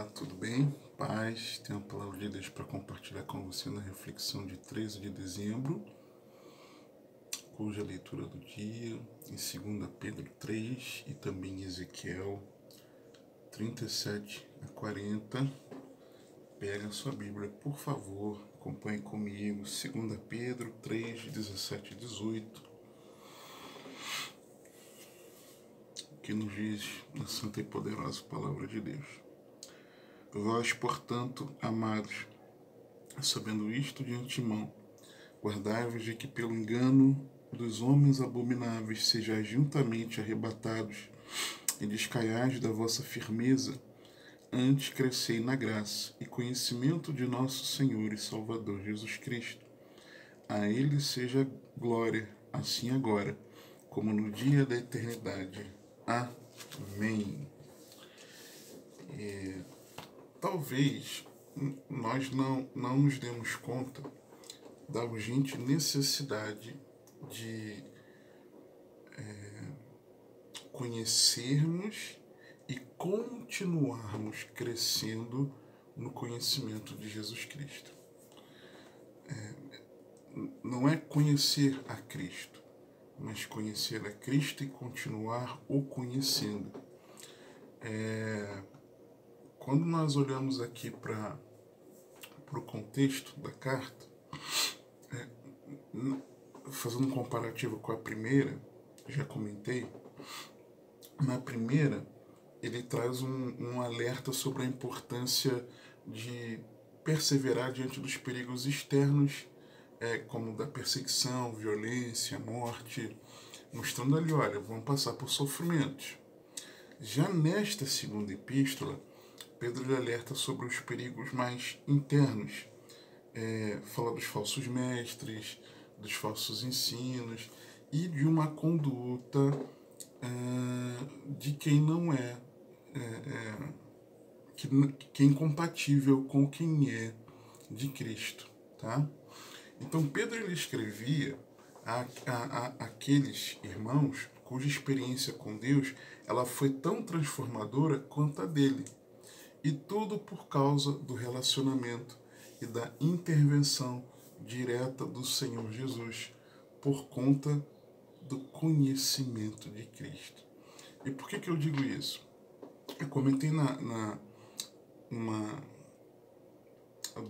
Olá, tudo bem? Paz, tenho a palavra de Deus para compartilhar com você na reflexão de 13 de dezembro, cuja leitura do dia em 2 Pedro 3 e também Ezequiel 37 a 40. Pega a sua Bíblia, por favor, acompanhe comigo, 2 Pedro 3, 17 e 18, que nos diz na santa e poderosa palavra de Deus. Vós, portanto, amados, sabendo isto de antemão, guardai-vos de que pelo engano dos homens abomináveis sejais juntamente arrebatados e descaiais da vossa firmeza, antes crescei na graça e conhecimento de nosso Senhor e Salvador Jesus Cristo. A Ele seja glória, assim agora, como no dia da eternidade. Amém. Talvez nós não nos demos conta da urgente necessidade de conhecermos e continuarmos crescendo no conhecimento de Jesus Cristo. Não é conhecer a Cristo, mas conhecer a Cristo e continuar o conhecendo. Quando nós olhamos aqui para o contexto da carta, fazendo um comparativo com a primeira, já comentei, na primeira ele traz um alerta sobre a importância de perseverar diante dos perigos externos, como da perseguição, violência, morte, mostrando ali, olha, vão passar por sofrimentos. Já nesta segunda epístola, Pedro lhe alerta sobre os perigos mais internos, fala dos falsos mestres, dos falsos ensinos e de uma conduta de quem não que é incompatível com quem é de Cristo, tá? Então Pedro ele escrevia aqueles irmãos cuja experiência com Deus ela foi tão transformadora quanto a dele. E tudo por causa do relacionamento e da intervenção direta do Senhor Jesus, por conta do conhecimento de Cristo. E por que eu digo isso? Eu comentei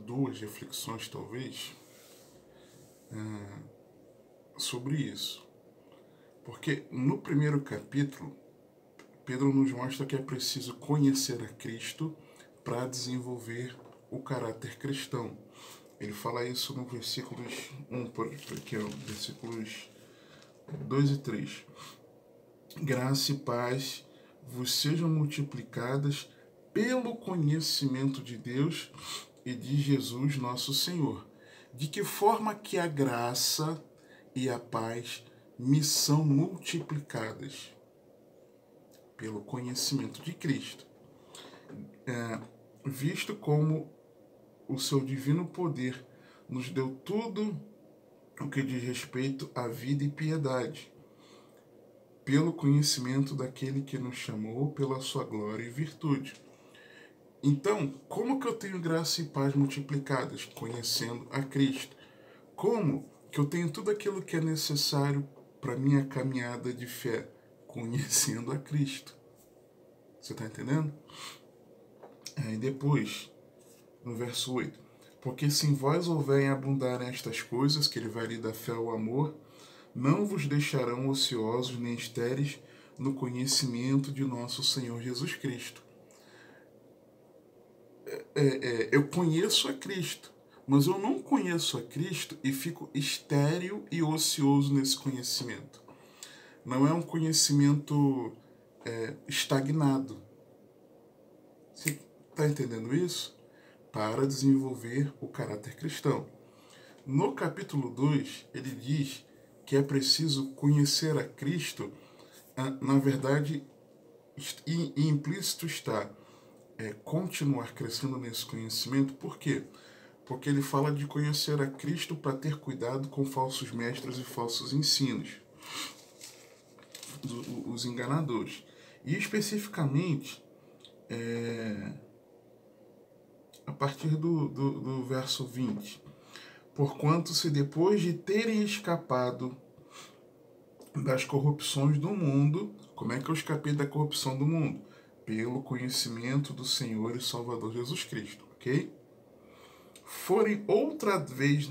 duas reflexões, talvez, sobre isso. Porque no primeiro capítulo, Pedro nos mostra que é preciso conhecer a Cristo para desenvolver o caráter cristão. Ele fala isso no versículos versículos 2 e 3. Graça e paz vos sejam multiplicadas pelo conhecimento de Deus e de Jesus nosso Senhor. De que forma que a graça e a paz me são multiplicadas? Pelo conhecimento de Cristo. Visto como o seu divino poder nos deu tudo o que diz respeito à vida e piedade, pelo conhecimento daquele que nos chamou pela sua glória e virtude. Então, como que eu tenho graça e paz multiplicadas? Conhecendo a Cristo. Como que eu tenho tudo aquilo que é necessário para minha caminhada de fé? Conhecendo a Cristo. Você está entendendo? E depois, no verso 8. Porque se em vós houverem abundar estas coisas, que ele vai lhe dar fé ao amor, não vos deixarão ociosos nem estéreis no conhecimento de nosso Senhor Jesus Cristo. Eu conheço a Cristo, mas eu não conheço a Cristo e fico estéril e ocioso nesse conhecimento. Não é um conhecimento estagnado. Você está entendendo isso? Para desenvolver o caráter cristão. No capítulo 2, ele diz que é preciso conhecer a Cristo. Na verdade, implícito está continuar crescendo nesse conhecimento. Por quê? Porque ele fala de conhecer a Cristo para ter cuidado com falsos mestres e falsos ensinos, os enganadores. E especificamente, partir do verso 20. Porquanto se depois de terem escapado das corrupções do mundo, como é que eu escapei da corrupção do mundo? Pelo conhecimento do Senhor e Salvador Jesus Cristo, ok? Forem outra vez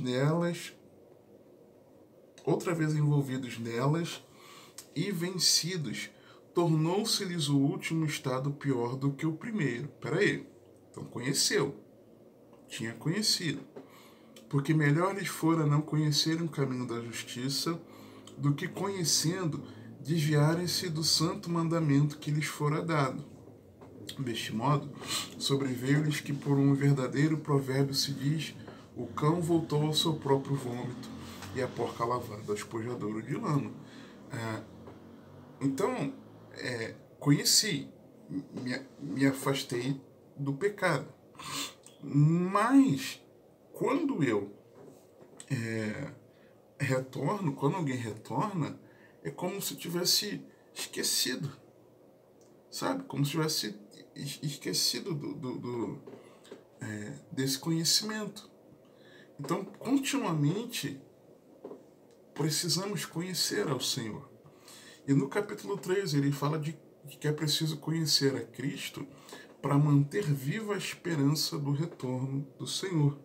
envolvidos nelas e vencidos, tornou-se-lhes o último estado pior do que o primeiro. Peraí, então tinha conhecido. Porque melhor lhes fora não conhecerem o caminho da justiça, do que conhecendo, desviarem-se do santo mandamento que lhes fora dado. Deste modo, sobreveio-lhes que por um verdadeiro provérbio se diz: o cão voltou ao seu próprio vômito e a porca lavada ao espojadouro de lama. Então, conheci, me afastei do pecado. Mas, quando eu retorno, quando alguém retorna, é como se tivesse esquecido, sabe? Como se tivesse esquecido desse conhecimento. Então, continuamente, precisamos conhecer ao Senhor. E no capítulo 3 ele fala de que é preciso conhecer a Cristo para manter viva a esperança do retorno do Senhor.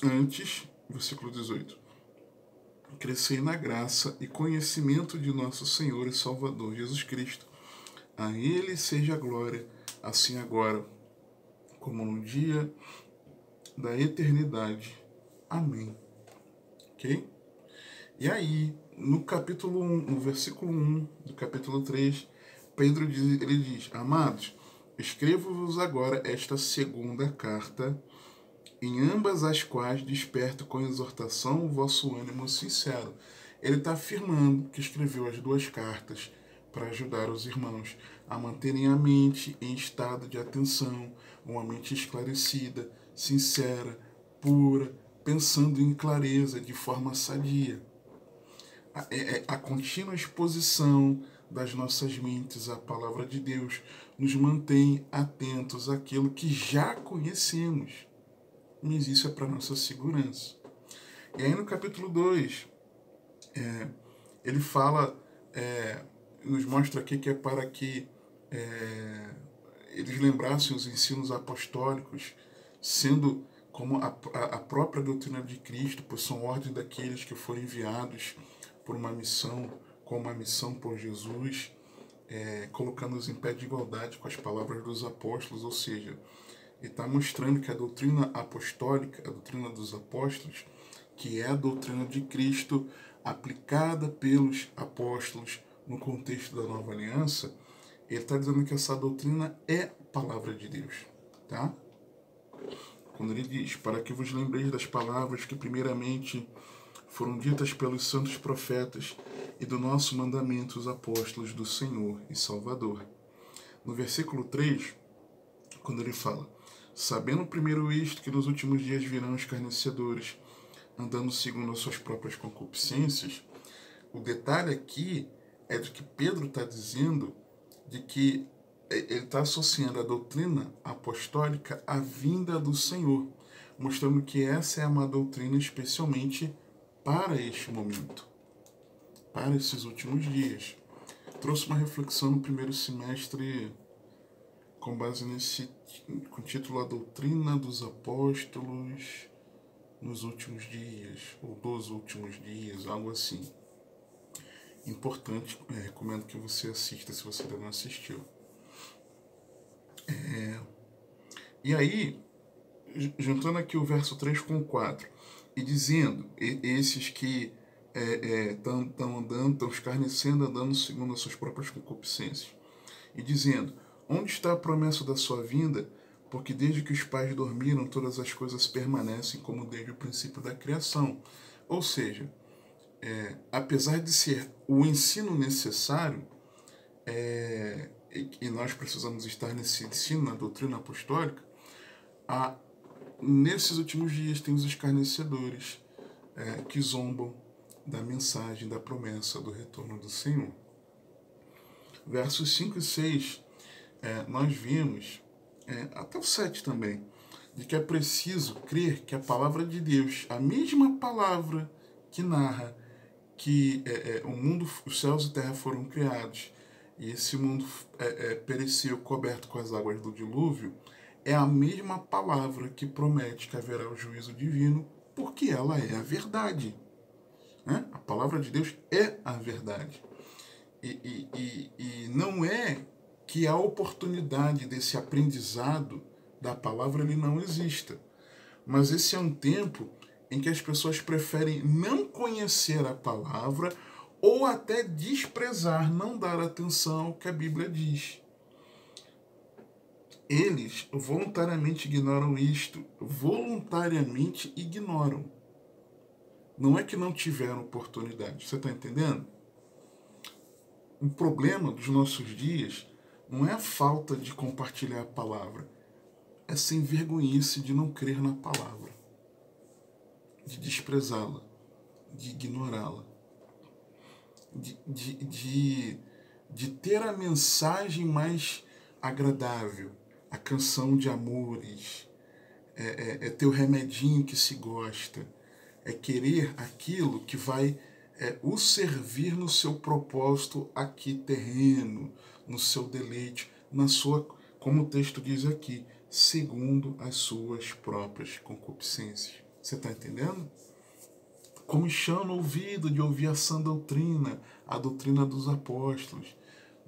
Antes, versículo 18, crescei na graça e conhecimento de nosso Senhor e Salvador Jesus Cristo. A Ele seja a glória, assim agora, como no dia da eternidade. Amém. Ok? E aí, no capítulo 1, no versículo 1 do capítulo 3, Pedro diz: Amados, escrevo-vos agora esta segunda carta, em ambas as quais desperto com exortação o vosso ânimo sincero. Ele está afirmando que escreveu as duas cartas para ajudar os irmãos a manterem a mente em estado de atenção, uma mente esclarecida, sincera, pura, pensando em clareza, de forma sadia. A contínua exposição das nossas mentes à palavra de Deus nos mantém atentos àquilo que já conhecemos. Mas isso é para nossa segurança. E aí no capítulo 2, ele fala, nos mostra aqui que é para que eles lembrassem os ensinos apostólicos, sendo como a própria doutrina de Cristo, pois são ordens daqueles que foram enviados por uma missão, com uma missão por Jesus, colocando-os em pé de igualdade com as palavras dos apóstolos, ou seja, ele está mostrando que a doutrina apostólica, a doutrina dos apóstolos, que é a doutrina de Cristo aplicada pelos apóstolos no contexto da nova aliança, ele está dizendo que essa doutrina é a palavra de Deus, tá? Quando ele diz, para que vos lembreis das palavras que primeiramente foram ditas pelos santos profetas e do nosso mandamento, os apóstolos do Senhor e Salvador. No versículo 3, quando ele fala, sabendo primeiro isto, que nos últimos dias virão escarnecedores, andando segundo as suas próprias concupiscências, o detalhe aqui é de que Pedro está dizendo de que ele está associando a doutrina apostólica à vinda do Senhor, mostrando que essa é uma doutrina especialmente para este momento, para esses últimos dias. Trouxe uma reflexão no primeiro semestre com base com o título A Doutrina dos Apóstolos nos Últimos Dias, ou dos Últimos Dias, algo assim. Importante, recomendo que você assista se você ainda não assistiu. E aí, juntando aqui o verso 3 com o 4, e dizendo, esses que estão andando, estão escarnecendo, andando segundo as suas próprias concupiscências, e dizendo, onde está a promessa da sua vinda? Porque desde que os pais dormiram, todas as coisas permanecem como desde o princípio da criação. Ou seja, apesar de ser o ensino necessário, e nós precisamos estar nesse ensino, na doutrina apostólica, nesses últimos dias tem os escarnecedores que zombam da mensagem, da promessa do retorno do Senhor. Versos 5 e 6, nós vimos até o 7 também, de que é preciso crer que a palavra de Deus, a mesma palavra que narra que o mundo, os céus e terra foram criados, e esse mundo pereceu coberto com as águas do dilúvio, é a mesma palavra que promete que haverá o juízo divino, porque ela é a verdade. Né? A palavra de Deus é a verdade. E não é que a oportunidade desse aprendizado da palavra ele não exista. Mas esse é um tempo em que as pessoas preferem não conhecer a palavra ou até desprezar, não dar atenção ao que a Bíblia diz. Eles voluntariamente ignoram isto, voluntariamente ignoram. Não é que não tiveram oportunidade, você está entendendo? O problema dos nossos dias não é a falta de compartilhar a palavra, é sem vergonhice de não crer na palavra, de desprezá-la, de ignorá-la, de ter a mensagem mais agradável, a canção de amores, é ter o remedinho que se gosta, é querer aquilo que vai o servir no seu propósito aqui terreno, no seu deleite, na sua, como o texto diz aqui, segundo as suas próprias concupiscências. Você está entendendo? Comichão no ouvido de ouvir a sã doutrina, a doutrina dos apóstolos,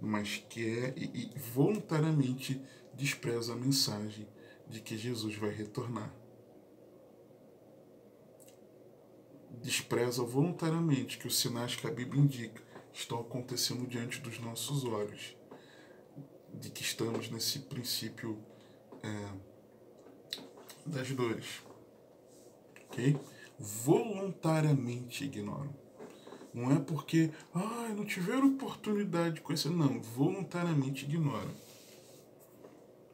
mas que e voluntariamente despreza a mensagem de que Jesus vai retornar. Despreza voluntariamente que os sinais que a Bíblia indica estão acontecendo diante dos nossos olhos, de que estamos nesse princípio das dores. Ok? Voluntariamente ignoram. Não é porque não tiveram oportunidade de conhecer. Não, voluntariamente ignoram.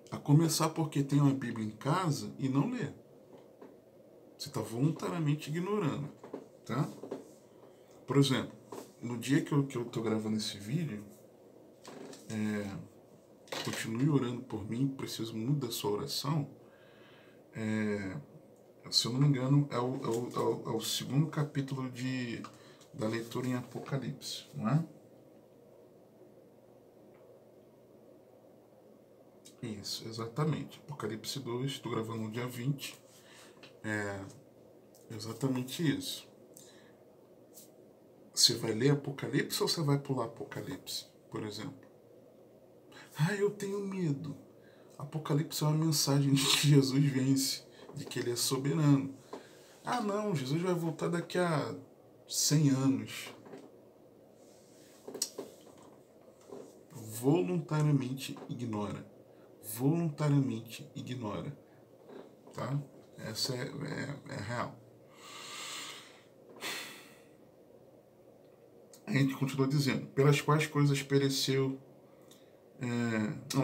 A começar porque tem uma Bíblia em casa e não lê. Você está voluntariamente ignorando. Tá? Por exemplo, no dia que eu estou gravando esse vídeo, continue orando por mim, preciso muito da sua oração. Se eu não me engano, é o segundo capítulo da leitura em Apocalipse, não é? Isso, exatamente. Apocalipse 2, estou gravando no dia 20. Exatamente isso. Você vai ler Apocalipse ou você vai pular Apocalipse, por exemplo? Eu tenho medo. Apocalipse é uma mensagem de que Jesus vence, de que ele é soberano. Não, Jesus vai voltar daqui a 100 anos. Voluntariamente ignora. Voluntariamente ignora. Tá? Essa é real. A gente continua dizendo, pelas quais coisas pereceu.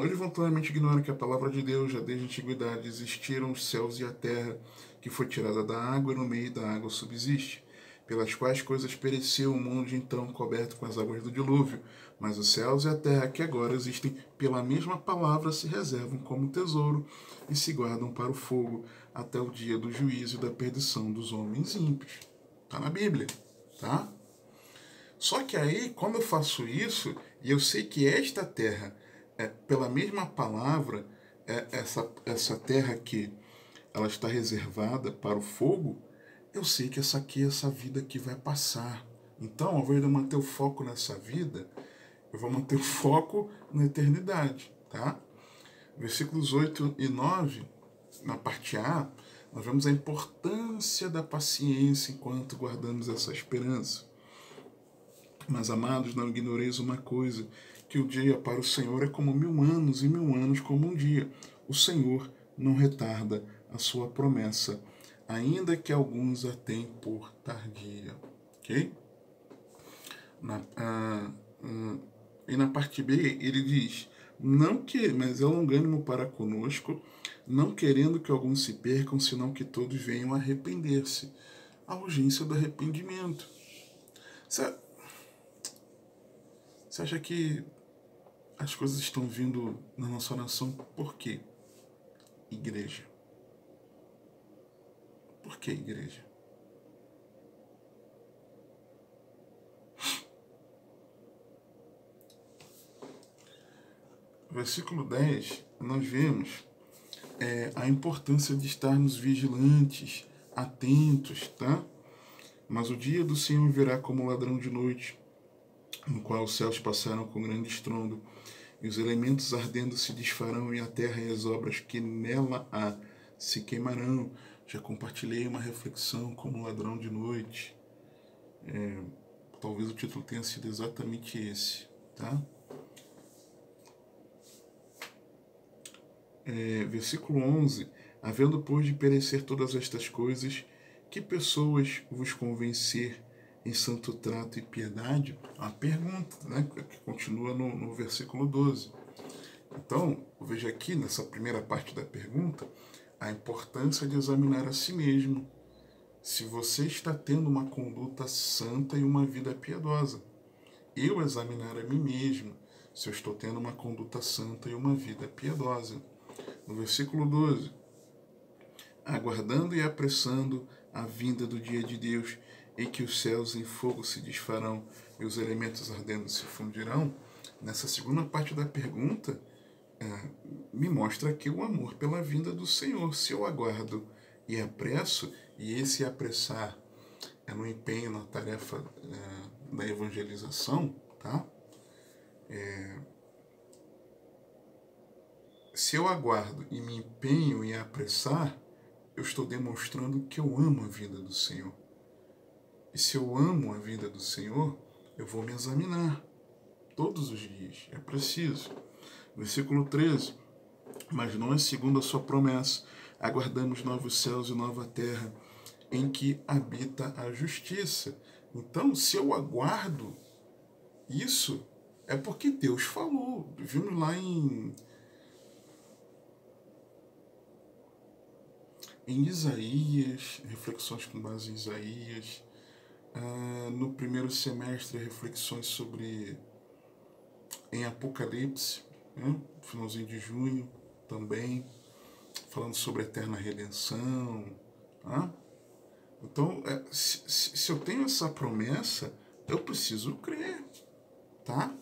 Ele voluntariamente ignora que a palavra de Deus, já desde a antiguidade, existiram os céus e a terra, que foi tirada da água e no meio da água subsiste, pelas quais coisas pereceu o mundo então coberto com as águas do dilúvio, mas os céus e a terra que agora existem pela mesma palavra se reservam como tesouro e se guardam para o fogo até o dia do juízo e da perdição dos homens ímpios. Está na Bíblia, tá? Só que aí, quando eu faço isso, e eu sei que esta terra, pela mesma palavra, essa terra que ela está reservada para o fogo, eu sei que essa vida aqui vai passar. Então, ao invés de eu manter o foco nessa vida, eu vou manter o foco na eternidade, tá? Versículos 8 e 9, na parte A, nós vemos a importância da paciência enquanto guardamos essa esperança. Mas, amados, não ignoreis uma coisa, que o dia para o Senhor é como 1000 anos, e 1000 anos como um dia. O Senhor não retarda a sua promessa, ainda que alguns a tenham por tardia. Ok? E na parte B, ele diz, mas é longânimo para conosco, não querendo que alguns se percam, senão que todos venham a arrepender-se. A urgência do arrependimento. Você acha que as coisas estão vindo na nossa nação por quê? igreja? Por que igreja? Versículo 10, nós vemos a importância de estarmos vigilantes, atentos, tá? Mas o dia do Senhor virá como ladrão de noite, no qual os céus passaram com grande estrondo, e os elementos ardendo se desfarão, e a terra e as obras que nela há se queimarão. Já compartilhei uma reflexão como ladrão de noite. Talvez o título tenha sido exatamente esse, tá? Versículo 11. Havendo, pois, de perecer todas estas coisas, que pessoas vos convencer em santo trato e piedade? A pergunta, né, que continua no versículo 12. Então, veja aqui, nessa primeira parte da pergunta, a importância de examinar a si mesmo. Se você está tendo uma conduta santa e uma vida piedosa. Eu examinar a mim mesmo, se eu estou tendo uma conduta santa e uma vida piedosa. No versículo 12, aguardando e apressando a vinda do dia de Deus, em que os céus em fogo se desfarão e os elementos ardendo se fundirão, nessa segunda parte da pergunta, me mostra aqui o amor pela vinda do Senhor. Se eu aguardo e apresso, e esse apressar é no empenho na tarefa da evangelização, tá? Se eu aguardo e me empenho em apressar, eu estou demonstrando que eu amo a vida do Senhor. E se eu amo a vida do Senhor, eu vou me examinar todos os dias. É preciso. Versículo 13. Mas nós, segundo a sua promessa, aguardamos novos céus e nova terra, em que habita a justiça. Então, se eu aguardo isso, é porque Deus falou. Vimos lá em Isaías, reflexões com base em Isaías. No primeiro semestre, reflexões em Apocalipse, né? Finalzinho de junho também, falando sobre a eterna redenção. Tá? Então, se eu tenho essa promessa, eu preciso crer, tá?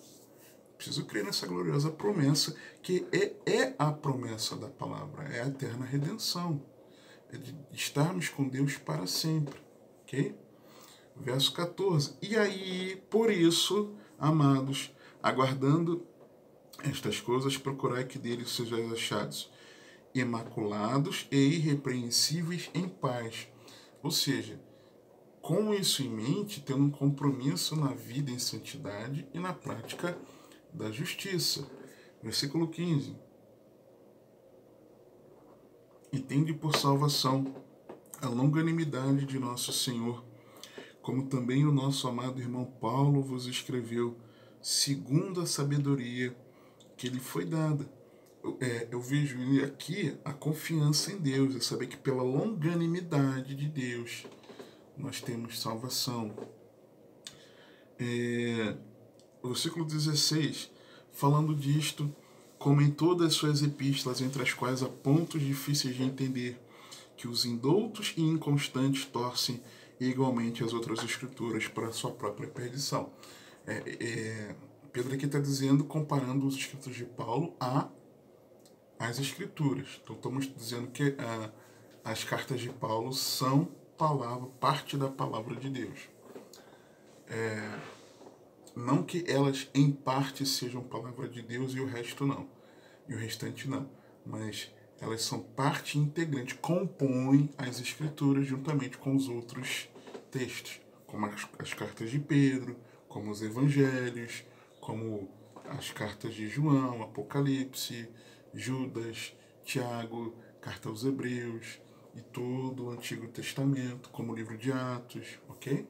Preciso crer nessa gloriosa promessa, que é a promessa da palavra, é a eterna redenção, é de estarmos com Deus para sempre, ok? Verso 14. E aí, por isso, amados, aguardando estas coisas, procurai que deles sejais achados imaculados e irrepreensíveis em paz. Ou seja, com isso em mente, tendo um compromisso na vida em santidade e na prática da justiça. Versículo 15. E tende por salvação a longanimidade de nosso Senhor, como também o nosso amado irmão Paulo vos escreveu, segundo a sabedoria que lhe foi dada. Eu vejo aqui a confiança em Deus, é saber que pela longanimidade de Deus nós temos salvação. O versículo 16, falando disto, como em todas as suas epístolas, entre as quais há pontos difíceis de entender, que os indoutos e inconstantes torcem igualmente as outras escrituras para a sua própria perdição. Pedro aqui está dizendo, comparando os escritos de Paulo às escrituras. Então estamos dizendo que as cartas de Paulo são parte da palavra de Deus. Não que elas em parte sejam palavra de Deus e o resto não, e o restante não, mas elas são parte integrante, compõem as escrituras juntamente com os outros textos, como as cartas de Pedro, como os evangelhos, como as cartas de João, Apocalipse, Judas, Tiago, carta aos Hebreus e todo o Antigo Testamento, como o livro de Atos, ok?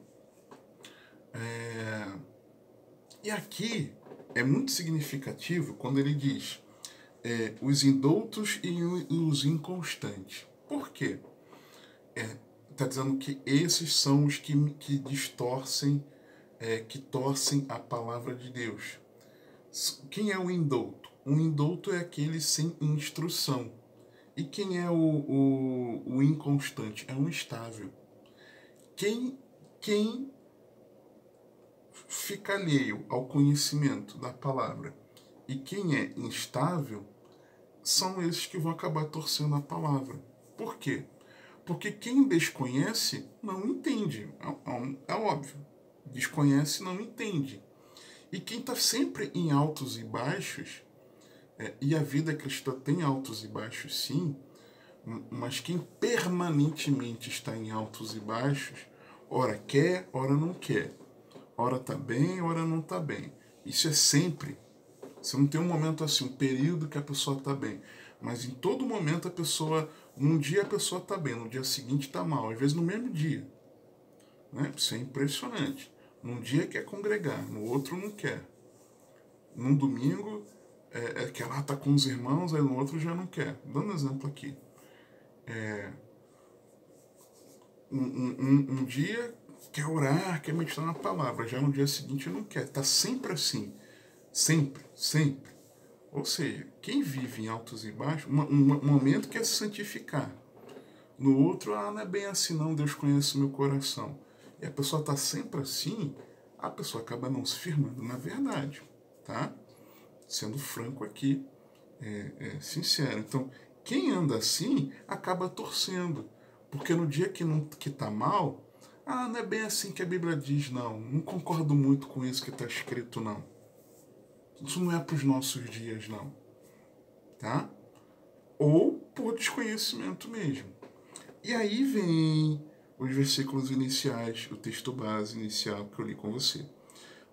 E aqui é muito significativo quando ele diz os indoutos e os inconstantes. Por quê? Está dizendo que esses são os que distorcem, que torcem a palavra de Deus. Quem é o indouto? Um indouto é aquele sem instrução. E quem é o inconstante? É um instável. Quem fica alheio ao conhecimento da palavra e quem é instável são esses que vão acabar torcendo a palavra. Por quê? Porque quem desconhece não entende. É óbvio. Desconhece não entende. E quem está sempre em altos e baixos, e a vida cristã tem altos e baixos sim, mas quem permanentemente está em altos e baixos, ora quer, ora não quer. Ora está bem, ora não está bem. Isso é sempre. Você não tem um momento assim, um período que a pessoa está bem. Mas em todo momento a pessoa, num dia a pessoa está bem, no dia seguinte está mal, às vezes no mesmo dia. Né? Isso é impressionante. Num dia quer congregar, no outro não quer. Num domingo quer lá estar com os irmãos, aí no outro já não quer. Dando um exemplo aqui. Um dia quer orar, quer meditar na palavra, já no dia seguinte não quer. Está sempre assim. Sempre, sempre. Ou seja, quem vive em altos e baixos, um momento quer se santificar. No outro, não é bem assim não, Deus conhece o meu coração. E a pessoa está sempre assim, a pessoa acaba não se firmando na verdade. Tá? Sendo franco aqui, sincero. Então, quem anda assim, acaba torcendo. Porque no dia que tá mal, não é bem assim que a Bíblia diz, não. Não concordo muito com isso que está escrito, não. Isso não é para os nossos dias, não. Tá? Ou por desconhecimento mesmo. E aí vem os versículos iniciais, o texto base inicial que eu li com você.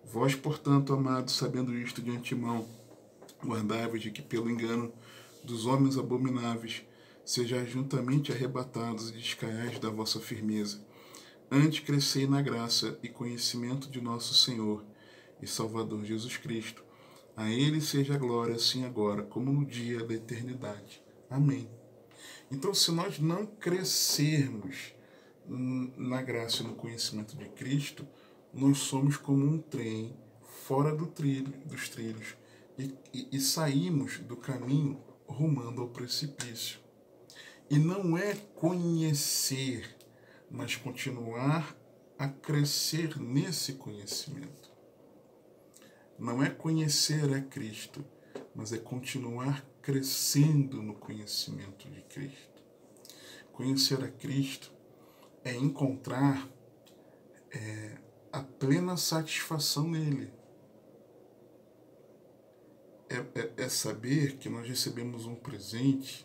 Vós, portanto, amados, sabendo isto de antemão, guardai-vos de que pelo engano dos homens abomináveis sejais juntamente arrebatados e descaiais da vossa firmeza. Antes crescei na graça e conhecimento de nosso Senhor e Salvador Jesus Cristo. A Ele seja a glória, assim agora, como no dia da eternidade. Amém. Então, se nós não crescermos na graça e no conhecimento de Cristo, nós somos como um trem fora dos trilhos e saímos do caminho rumando ao precipício. E não é conhecer, mas continuar a crescer nesse conhecimento. Não é conhecer a Cristo, mas é continuar crescendo no conhecimento de Cristo. Conhecer a Cristo é encontrar a plena satisfação nele. É saber que nós recebemos um presente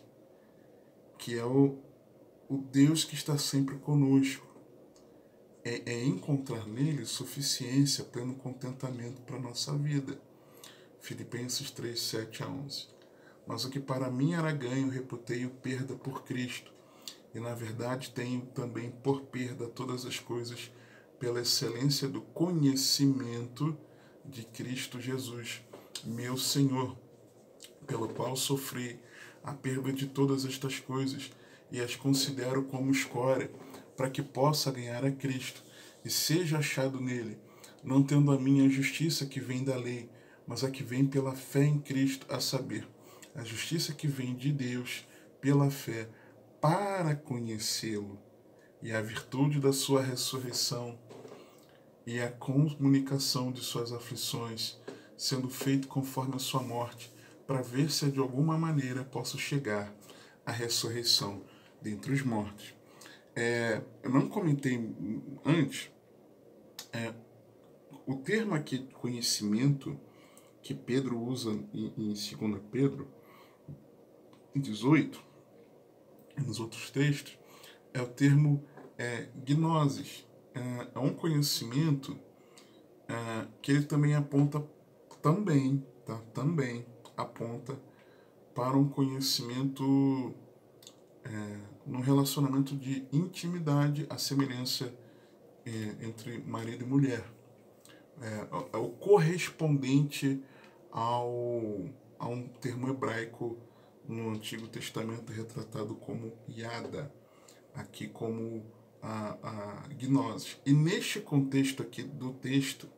que é o Deus que está sempre conosco. É encontrar nele suficiência, pleno contentamento para a nossa vida. Filipenses 3, 7 a 11. Mas o que para mim era ganho, reputei-o perda por Cristo. E na verdade tenho também por perda todas as coisas pela excelência do conhecimento de Cristo Jesus, meu Senhor, pelo qual sofri a perda de todas estas coisas e as considero como escória, para que possa ganhar a Cristo e seja achado nele, não tendo a minha justiça que vem da lei, mas a que vem pela fé em Cristo, a saber, a justiça que vem de Deus pela fé, para conhecê-lo, e a virtude da sua ressurreição, e a comunicação de suas aflições, sendo feito conforme a sua morte, para ver se de alguma maneira posso chegar à ressurreição dentre os mortos. Eu não comentei antes, o termo aqui conhecimento que Pedro usa em 2 Pedro 18, e nos outros textos, é o termo gnosis. É um conhecimento que ele também aponta também aponta para um conhecimento num relacionamento de intimidade, a semelhança entre marido e mulher. É o correspondente a um termo hebraico no Antigo Testamento retratado como yada, aqui como a gnose. E neste contexto aqui do texto,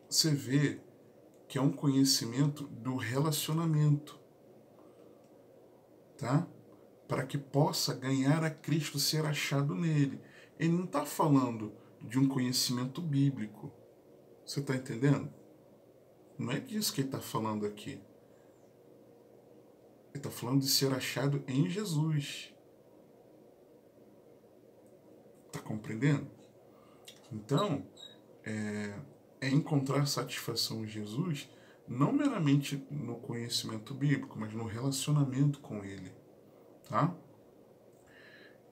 você vê que é um conhecimento do relacionamento. tá? Para que possa ganhar a Cristo, ser achado nele. Ele não está falando de um conhecimento bíblico. Você está entendendo? Não é disso que ele está falando aqui. Ele está falando de ser achado em Jesus. Está compreendendo? Então, é encontrar satisfação em Jesus, não meramente no conhecimento bíblico, mas no relacionamento com ele. Tá?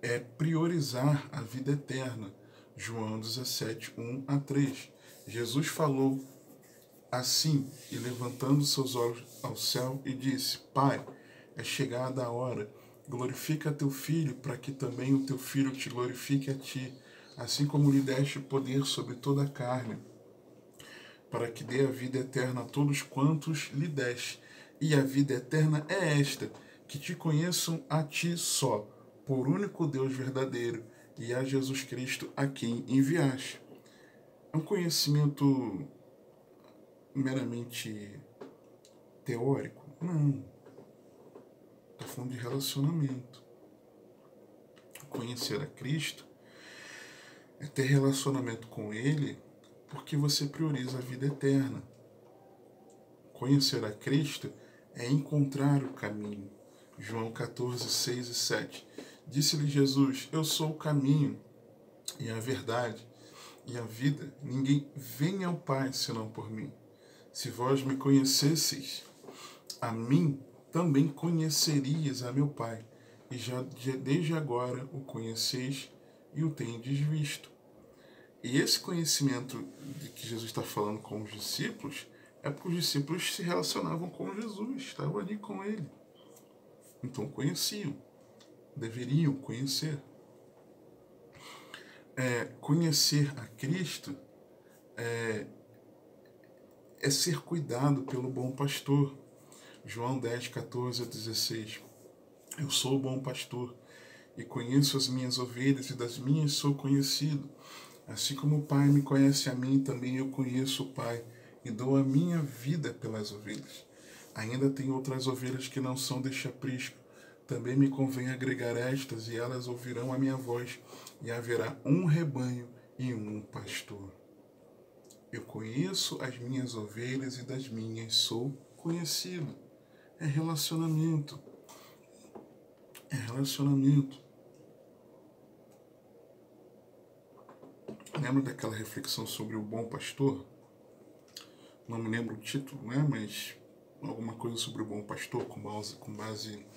É priorizar a vida eterna. João 17, 1 a 3. Jesus falou assim, e levantando seus olhos ao céu, e disse: Pai, é chegada a hora, glorifica teu filho, para que também o teu filho te glorifique a ti, assim como lhe deste poder sobre toda a carne, para que dê a vida eterna a todos quantos lhe deste. E a vida eterna é esta, que te conheçam a ti só, por único Deus verdadeiro, e a Jesus Cristo a quem enviaste. É um conhecimento meramente teórico? Não. Está falando de relacionamento. Conhecer a Cristo é ter relacionamento com Ele porque você prioriza a vida eterna. Conhecer a Cristo é encontrar o caminho. João 14, 6 e 7. Disse-lhe Jesus: Eu sou o caminho e a verdade e a vida. Ninguém vem ao Pai senão por mim. Se vós me conhecesseis, a mim também conhecerias a meu Pai, e já desde agora o conheceis e o tendes visto. E esse conhecimento de que Jesus está falando com os discípulos é porque os discípulos se relacionavam com Jesus, estavam ali com ele. Então conheciam, deveriam conhecer. Conhecer a Cristo é ser cuidado pelo bom pastor. João 10, 14 a 16. Eu sou o bom pastor e conheço as minhas ovelhas, e das minhas sou conhecido. Assim como o Pai me conhece a mim, também eu conheço o Pai e dou a minha vida pelas ovelhas. Ainda tem outras ovelhas que não são deste aprisco. Também me convém agregar estas, e elas ouvirão a minha voz, e haverá um rebanho e um pastor. Eu conheço as minhas ovelhas, e das minhas sou conhecido. É relacionamento. É relacionamento. Lembra daquela reflexão sobre o bom pastor? Não me lembro o título, né? Mas alguma coisa sobre o bom pastor, com base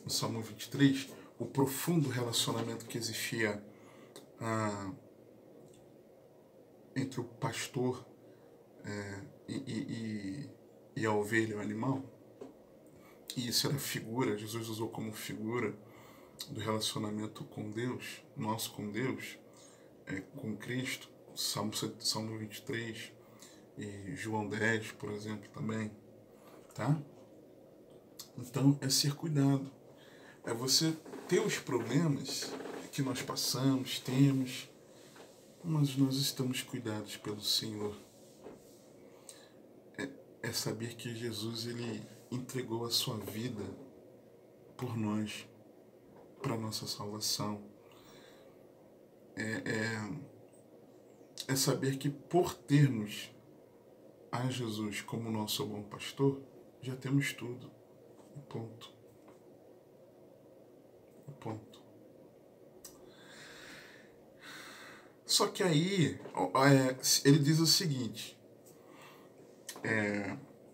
no Salmo 23. O profundo relacionamento que existia entre o pastor e a ovelha, o animal. E isso era figura, Jesus usou como figura do relacionamento com Deus, nosso com Deus, com Cristo. Salmo 23 e João 10, por exemplo, também, tá? Então é ser cuidado, é você ter os problemas que nós passamos, temos, mas nós estamos cuidados pelo Senhor. É saber que Jesus, ele entregou a sua vida por nós, para nossa salvação. É saber que por termos a Jesus como nosso bom pastor, já temos tudo. E ponto. E ponto. Só que aí ele diz o seguinte,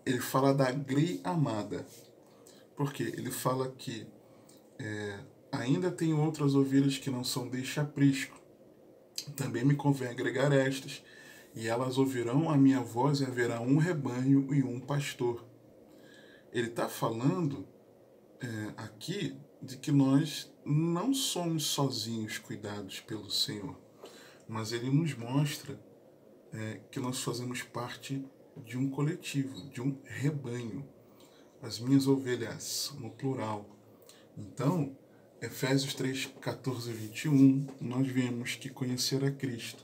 ele fala da grei amada, porque ele fala que ainda tem outras ovelhas que não são deste aprisco, também me convém agregar estas, e elas ouvirão a minha voz, e haverá um rebanho e um pastor. Ele está falando aqui de que nós não somos sozinhos cuidados pelo Senhor, mas ele nos mostra que nós fazemos parte de um coletivo, de um rebanho. As minhas ovelhas, no plural. Então, Efésios 3, 14 e 21, nós vemos que conhecer a Cristo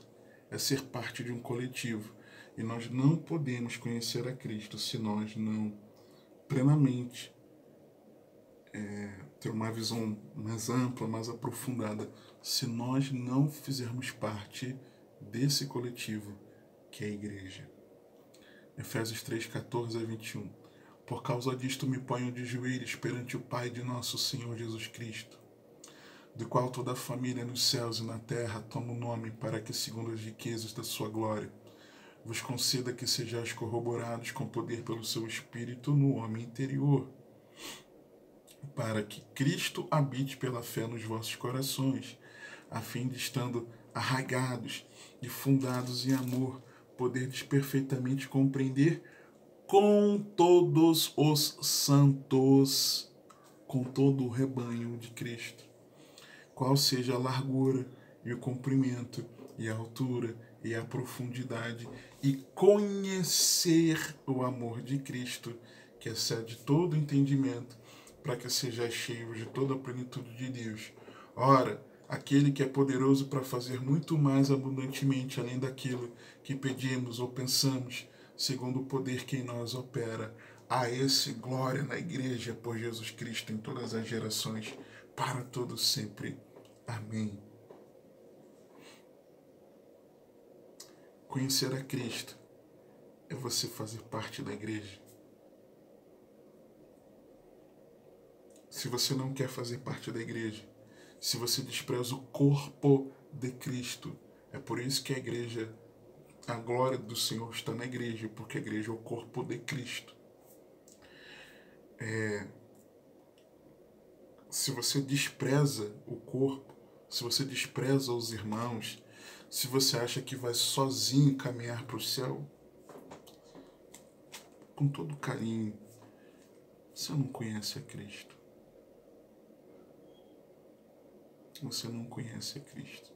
é ser parte de um coletivo. E nós não podemos conhecer a Cristo se nós não plenamente ter uma visão mais ampla, mais aprofundada, se nós não fizermos parte desse coletivo que é a igreja. Efésios 3, 14 a 21. Por causa disto me ponho de joelhos perante o Pai de nosso Senhor Jesus Cristo, do qual toda a família nos céus e na terra toma o nome, para que, segundo as riquezas da sua glória, vos conceda que sejais corroborados com poder pelo seu Espírito no homem interior, para que Cristo habite pela fé nos vossos corações, a fim de, estando arraigados e fundados em amor, poderdes perfeitamente compreender com todos os santos, com todo o rebanho de Cristo, qual seja a largura e o comprimento e a altura e a profundidade, e conhecer o amor de Cristo, que excede todo entendimento, para que sejais cheios de toda a plenitude de Deus. Ora, aquele que é poderoso para fazer muito mais abundantemente além daquilo que pedimos ou pensamos, segundo o poder que em nós opera, a esse glória na igreja por Jesus Cristo em todas as gerações, para todos sempre. Amém. Conhecer a Cristo é você fazer parte da igreja. Se você não quer fazer parte da igreja, se você despreza o corpo de Cristo, é por isso que a igreja, a glória do Senhor está na igreja, porque a igreja é o corpo de Cristo. Se você despreza o corpo, se você despreza os irmãos, se você acha que vai sozinho caminhar para o céu, com todo carinho, você não conhece a Cristo. Você não conhece a Cristo.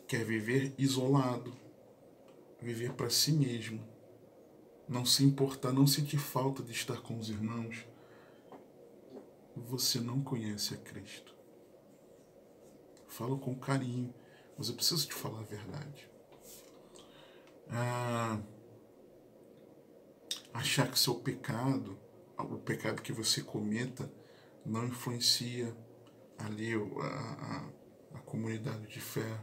Quer viver isolado, viver para si mesmo, não se importar, não sentir falta de estar com os irmãos. Você não conhece a Cristo. Falo com carinho, mas eu preciso te falar a verdade. Achar que seu pecado, o pecado que você cometa, não influencia ali a comunidade de fé.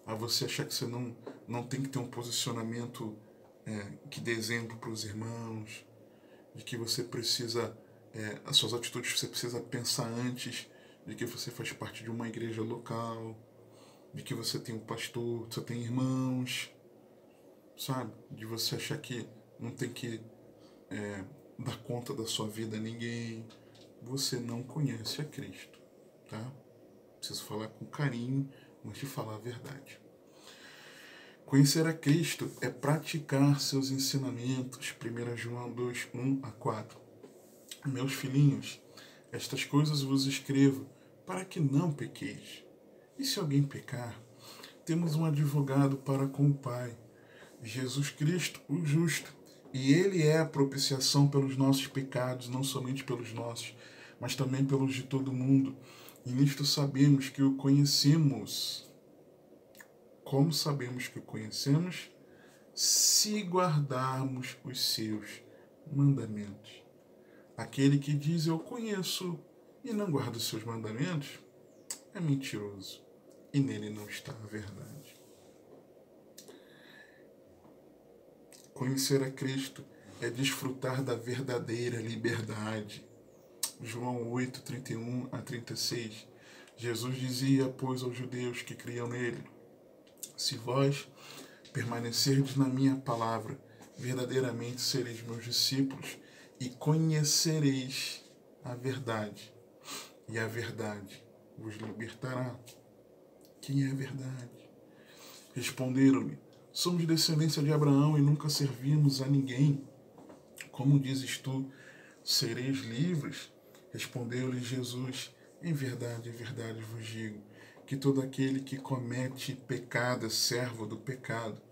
A você achar que você não tem que ter um posicionamento que dê exemplo para os irmãos, de que você precisa, as suas atitudes você precisa pensar antes, de que você faz parte de uma igreja local, de que você tem um pastor, você tem irmãos, sabe? De você achar que não tem que dar conta da sua vida a ninguém. Você não conhece a Cristo, tá? Preciso falar com carinho, mas te falar a verdade. Conhecer a Cristo é praticar seus ensinamentos. 1 João 2, 1 a 4. Meus filhinhos, estas coisas vos escrevo para que não pequeis. E se alguém pecar, temos um advogado para com o Pai, Jesus Cristo, o justo. E ele é a propiciação pelos nossos pecados, não somente pelos nossos, mas também pelos de todo mundo. E nisto sabemos que o conhecemos. Como sabemos que o conhecemos? Se guardarmos os seus mandamentos. Aquele que diz eu conheço e não guarda os seus mandamentos é mentiroso, e nele não está a verdade. Conhecer a Cristo é desfrutar da verdadeira liberdade. João 8, 31 a 36. Jesus dizia, pois, aos judeus que criam nele: se vós permanecerdes na minha palavra, verdadeiramente sereis meus discípulos e conhecereis a verdade, e a verdade vos libertará. Quem é a verdade? Responderam-lhe: somos descendência de Abraão e nunca servimos a ninguém. Como dizes tu, sereis livres? Respondeu-lhe Jesus: em verdade vos digo, que todo aquele que comete pecado é servo do pecado.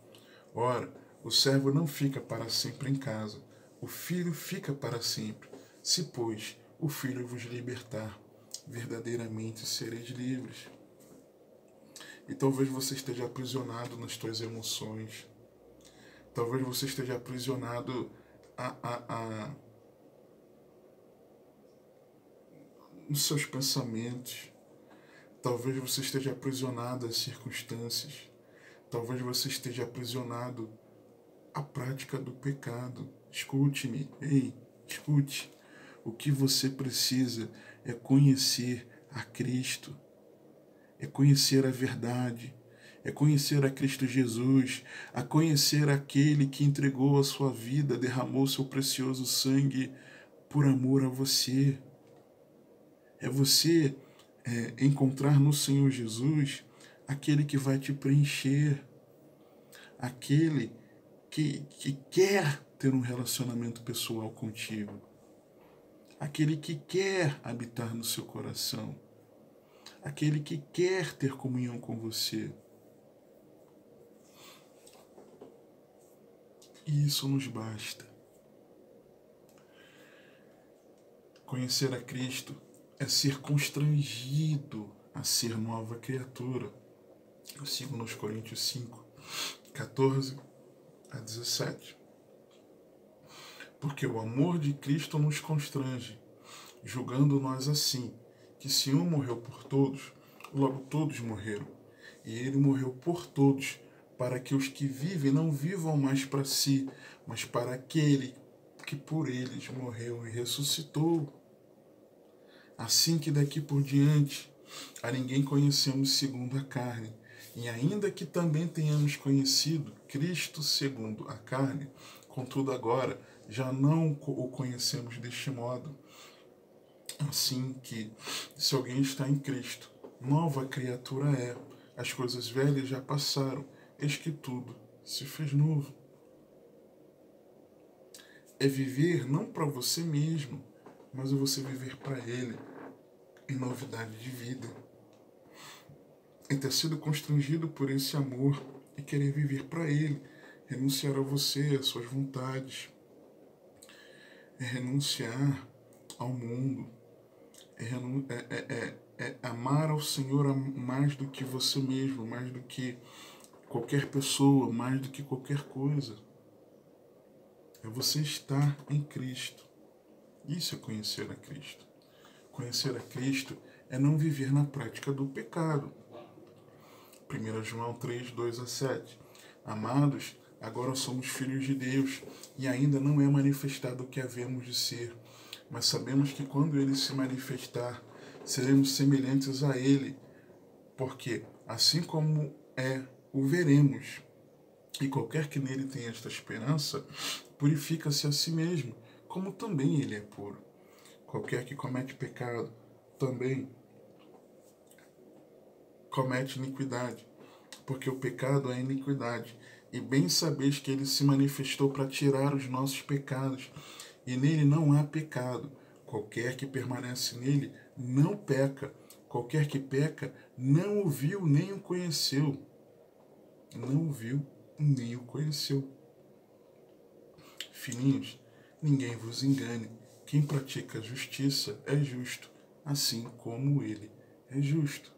Ora, o servo não fica para sempre em casa, o filho fica para sempre. Se, pois, o filho vos libertar, verdadeiramente sereis livres. E talvez você esteja aprisionado nas suas emoções. Talvez você esteja aprisionado nos seus pensamentos. Talvez você esteja aprisionado às circunstâncias. Talvez você esteja aprisionado à prática do pecado. Escute-me, ei, escute. O que você precisa é conhecer a Cristo, é conhecer a verdade, é conhecer a Cristo Jesus, a conhecer aquele que entregou a sua vida, derramou seu precioso sangue por amor a você. É você encontrar no Senhor Jesus aquele que vai te preencher, aquele que quer ter um relacionamento pessoal contigo, aquele que quer habitar no seu coração, aquele que quer ter comunhão com você. E isso nos basta. Conhecer a Cristo é ser constrangido a ser nova criatura. 2 Coríntios 5, 14 a 17. Porque o amor de Cristo nos constrange, julgando nós assim, que se um morreu por todos, logo todos morreram. E ele morreu por todos, para que os que vivem não vivam mais para si, mas para aquele que por eles morreu e ressuscitou. Assim que daqui por diante a ninguém conhecemos segundo a carne, e ainda que também tenhamos conhecido Cristo segundo a carne, contudo agora já não o conhecemos deste modo. Assim que, se alguém está em Cristo, nova criatura é, as coisas velhas já passaram, eis que tudo se fez novo. É viver não para você mesmo, mas é você viver para Ele, em novidade de vida. É ter sido constrangido por esse amor e querer viver para Ele, renunciar a você, às suas vontades, é renunciar ao mundo, é amar ao Senhor mais do que você mesmo, mais do que qualquer pessoa, mais do que qualquer coisa. É você estar em Cristo. Isso é conhecer a Cristo. Conhecer a Cristo é não viver na prática do pecado. 1 João 3, 2 a 7. Amados, agora somos filhos de Deus e ainda não é manifestado o que havemos de ser. Mas sabemos que quando Ele se manifestar, seremos semelhantes a Ele, porque assim como o veremos. E qualquer que nele tenha esta esperança, purifica-se a si mesmo, como também ele é puro. Qualquer que comete pecado, também comete iniquidade, porque o pecado é iniquidade. E bem sabeis que ele se manifestou para tirar os nossos pecados, e nele não há pecado. Qualquer que permanece nele não peca. Qualquer que peca não o viu nem o conheceu. Não o viu nem o conheceu. Filhinhos, ninguém vos engane. Quem pratica a justiça é justo, assim como ele é justo.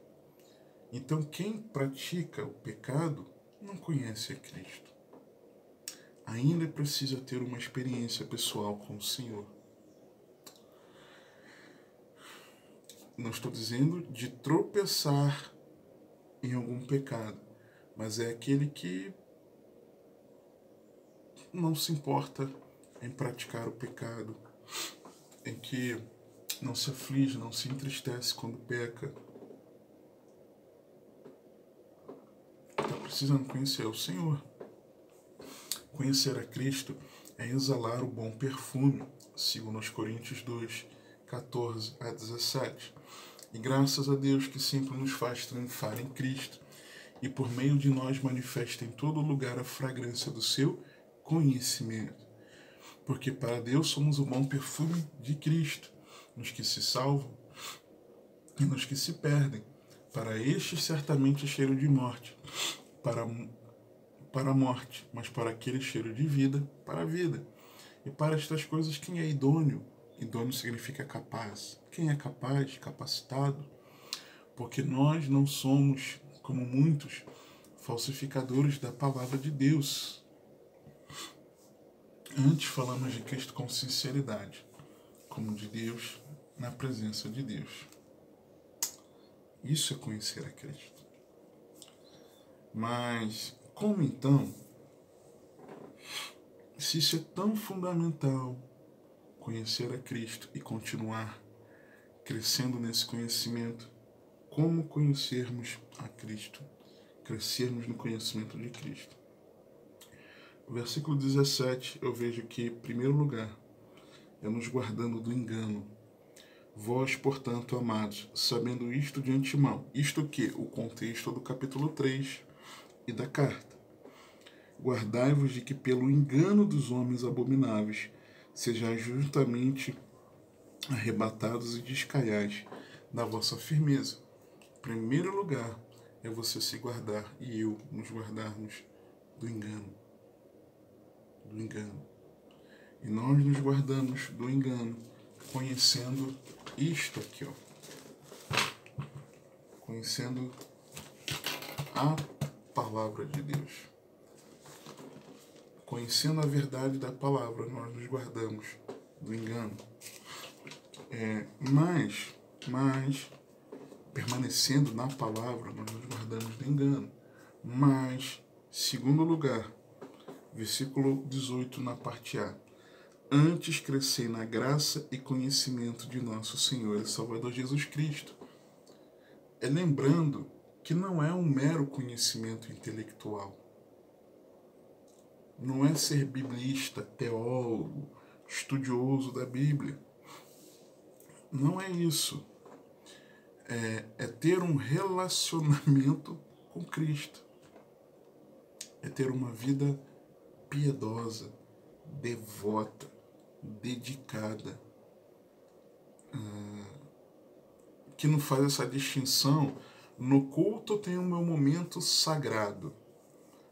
Então, quem pratica o pecado não conhece a Cristo. Ainda precisa ter uma experiência pessoal com o Senhor. Não estou dizendo de tropeçar em algum pecado, mas é aquele que não se importa em praticar o pecado, em que não se aflige, não se entristece quando peca. Está precisando conhecer o Senhor. Conhecer a Cristo é exalar o bom perfume, segundo os Coríntios 2, 14 a 17. E graças a Deus que sempre nos faz triunfar em Cristo e por meio de nós manifesta em todo lugar a fragrância do seu conhecimento. Porque para Deus somos o bom perfume de Cristo, nos que se salvam e nos que se perdem. Para estes certamente cheiro de morte, para a morte, mas para aquele cheiro de vida, para a vida. E para estas coisas quem é idôneo? Idôneo significa capaz. Quem é capaz, capacitado? Porque nós não somos, como muitos, falsificadores da palavra de Deus. Antes falamos de Cristo com sinceridade, como de Deus, na presença de Deus. Isso é conhecer a Cristo. Mas como então, se isso é tão fundamental, conhecer a Cristo e continuar crescendo nesse conhecimento, como conhecermos a Cristo, crescermos no conhecimento de Cristo? O versículo 17, eu vejo que, em primeiro lugar, é nos guardando do engano. Vós, portanto, amados, sabendo isto de antemão, isto que? O contexto do capítulo 3 e da carta. Guardai-vos de que pelo engano dos homens abomináveis sejais justamente arrebatados e descaiais da vossa firmeza. Em primeiro lugar é você se guardar e eu nos guardarmos do engano. Do engano. E nós nos guardamos do engano conhecendo isto aqui, ó. Conhecendo a palavra de Deus. Conhecendo a verdade da palavra, nós nos guardamos do engano. Mas, permanecendo na palavra, nós nos guardamos do engano. Mas, segundo lugar, versículo 18 na parte A. Antes crescei na graça e conhecimento de nosso Senhor e Salvador Jesus Cristo. Lembrando que não é um mero conhecimento intelectual. Não é ser biblista, teólogo, estudioso da Bíblia. Não é isso. É ter um relacionamento com Cristo. É ter uma vida piedosa, devota, dedicada, que não faz essa distinção. No culto eu tenho o meu momento sagrado.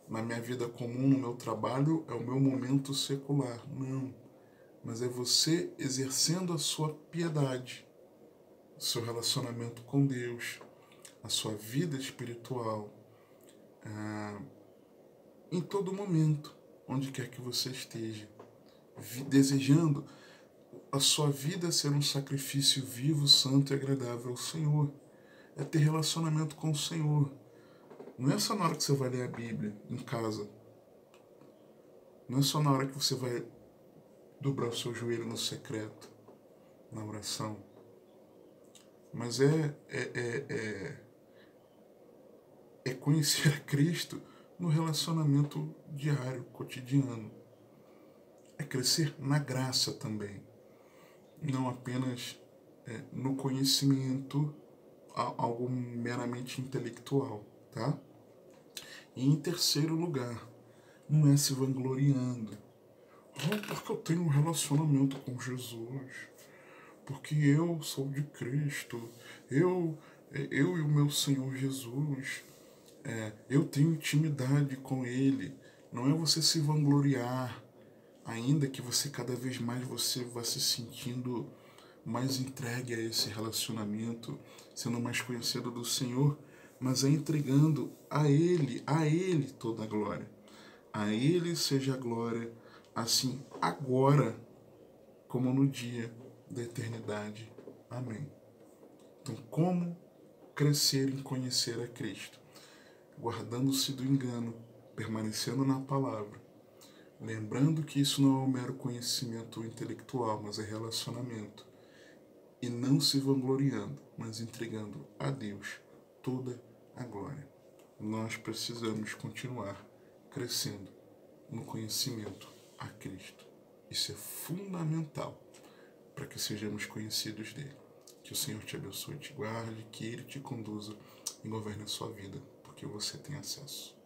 Na minha vida comum, no meu trabalho, é o meu momento secular. Não. Mas é você exercendo a sua piedade, o seu relacionamento com Deus, a sua vida espiritual, em todo momento, onde quer que você esteja, desejando a sua vida ser um sacrifício vivo, santo e agradável ao Senhor. É ter relacionamento com o Senhor. Não é só na hora que você vai ler a Bíblia em casa. Não é só na hora que você vai dobrar o seu joelho no secreto, na oração. Mas é conhecer a Cristo no relacionamento diário, cotidiano. É crescer na graça também. Não apenas no conhecimento, algo meramente intelectual, tá? E em terceiro lugar, não é se vangloriando. Porque eu tenho um relacionamento com Jesus, porque eu sou de Cristo, eu e o meu Senhor Jesus, eu tenho intimidade com Ele. Não é você se vangloriar, ainda que você cada vez mais você vá se sentindo mais entregue a esse relacionamento, sendo mais conhecido do Senhor, mas é entregando a Ele toda a glória. A Ele seja a glória, assim agora, como no dia da eternidade. Amém. Então, como crescer em conhecer a Cristo? Guardando-se do engano, permanecendo na palavra, lembrando que isso não é um mero conhecimento intelectual, mas é relacionamento. E não se vangloriando, mas entregando a Deus toda a glória. Nós precisamos continuar crescendo no conhecimento a Cristo. Isso é fundamental para que sejamos conhecidos dele. Que o Senhor te abençoe, te guarde, que ele te conduza e governe a sua vida, porque você tem acesso.